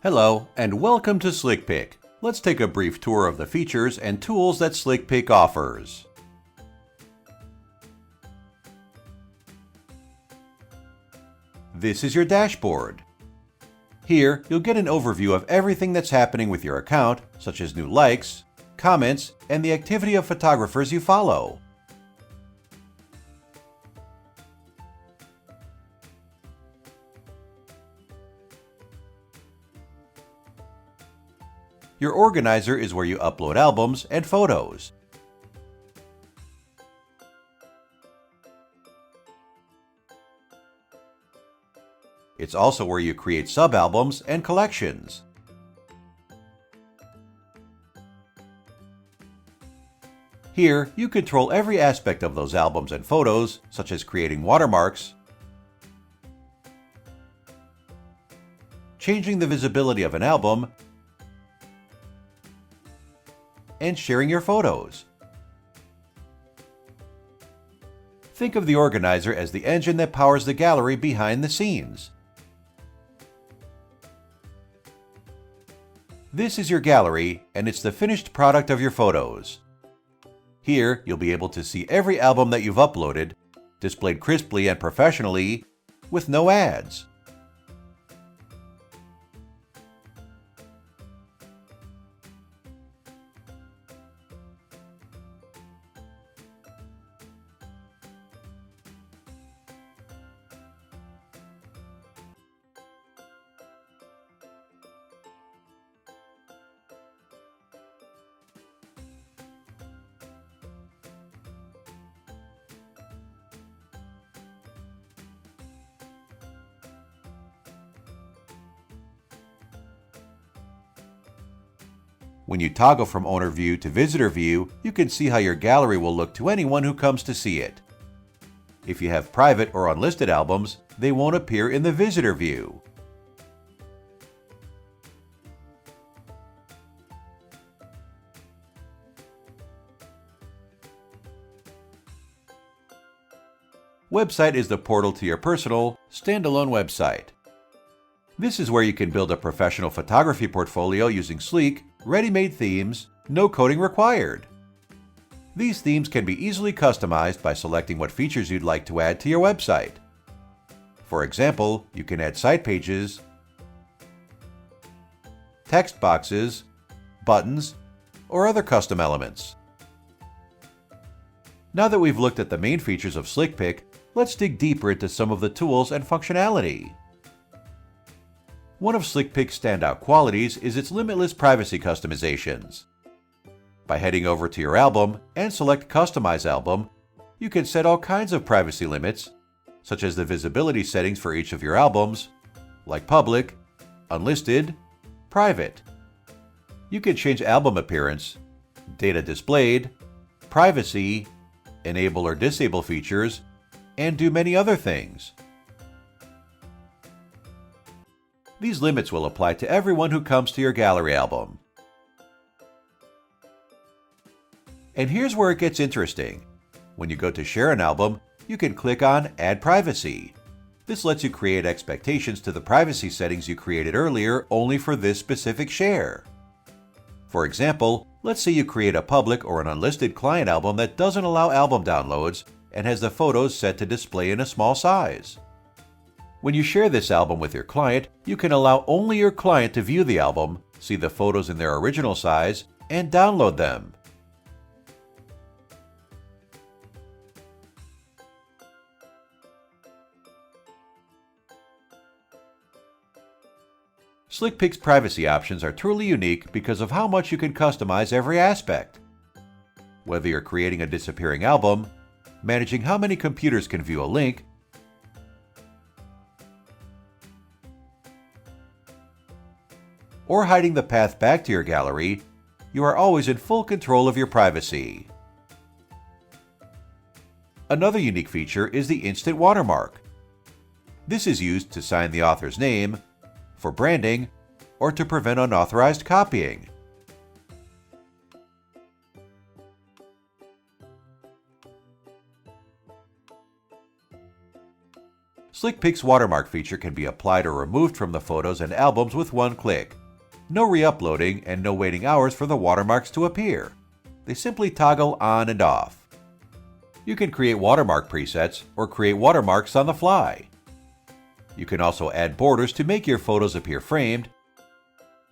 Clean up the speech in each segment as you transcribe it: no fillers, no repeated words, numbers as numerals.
Hello, and welcome to SlickPic. Let's take a brief tour of the features and tools that SlickPic offers. This is your dashboard. Here, you'll get an overview of everything that's happening with your account, such as new likes, comments, and the activity of photographers you follow. Your organizer is where you upload albums and photos. It's also where you create sub-albums and collections. Here, you control every aspect of those albums and photos, such as creating watermarks, changing the visibility of an album, and sharing your photos. Think of the organizer as the engine that powers the gallery behind the scenes. This is your gallery, and it's the finished product of your photos. Here, you'll be able to see every album that you've uploaded, displayed crisply and professionally, with no ads. When you toggle from Owner View to Visitor View, you can see how your gallery will look to anyone who comes to see it. If you have private or unlisted albums, they won't appear in the Visitor View. Website is the portal to your personal, standalone website. This is where you can build a professional photography portfolio using sleek, ready-made themes, no coding required. These themes can be easily customized by selecting what features you'd like to add to your website. For example, you can add site pages, text boxes, buttons, or other custom elements. Now that we've looked at the main features of SlickPic, let's dig deeper into some of the tools and functionality. One of SlickPic's standout qualities is its limitless privacy customizations. By heading over to your album and select Customize Album, you can set all kinds of privacy limits, such as the visibility settings for each of your albums, like public, unlisted, private. You can change album appearance, data displayed, privacy, enable or disable features, and do many other things. These limits will apply to everyone who comes to your gallery album. And here's where it gets interesting. When you go to share an album, you can click on Add Privacy. This lets you create expectations to the privacy settings you created earlier only for this specific share. For example, let's say you create a public or an unlisted client album that doesn't allow album downloads and has the photos set to display in a small size. When you share this album with your client, you can allow only your client to view the album, see the photos in their original size, and download them. SlickPic's privacy options are truly unique because of how much you can customize every aspect. Whether you're creating a disappearing album, managing how many computers can view a link, or hiding the path back to your gallery, you are always in full control of your privacy. Another unique feature is the Instant Watermark. This is used to sign the author's name, for branding, or to prevent unauthorized copying. SlickPic's watermark feature can be applied or removed from the photos and albums with one click. No re-uploading and no waiting hours for the watermarks to appear. They simply toggle on and off. You can create watermark presets or create watermarks on the fly. You can also add borders to make your photos appear framed,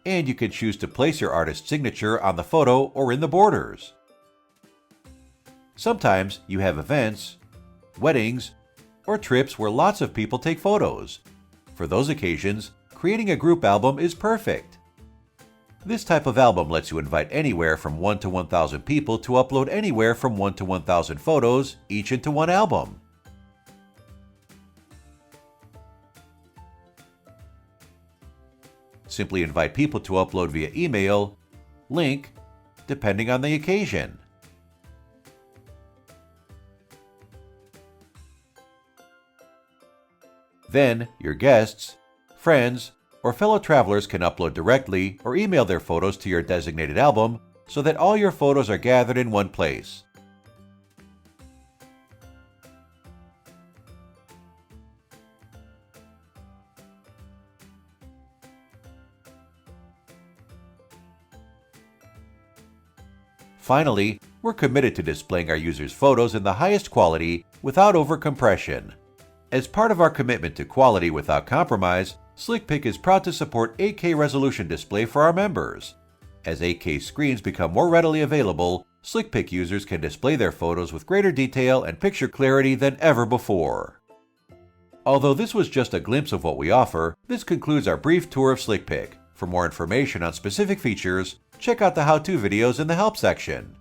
and you can choose to place your artist's signature on the photo or in the borders. Sometimes you have events, weddings, or trips where lots of people take photos. For those occasions, creating a group album is perfect. This type of album lets you invite anywhere from 1 to 1,000 people to upload anywhere from 1 to 1,000 photos, each into one album. Simply invite people to upload via email, link, depending on the occasion. Then, your guests, friends, or fellow travelers can upload directly or email their photos to your designated album so that all your photos are gathered in one place. Finally, we're committed to displaying our users' photos in the highest quality without overcompression. As part of our commitment to quality without compromise, SlickPic is proud to support 8K resolution display for our members. As 8K screens become more readily available, SlickPic users can display their photos with greater detail and picture clarity than ever before. Although this was just a glimpse of what we offer, this concludes our brief tour of SlickPic. For more information on specific features, check out the how-to videos in the help section.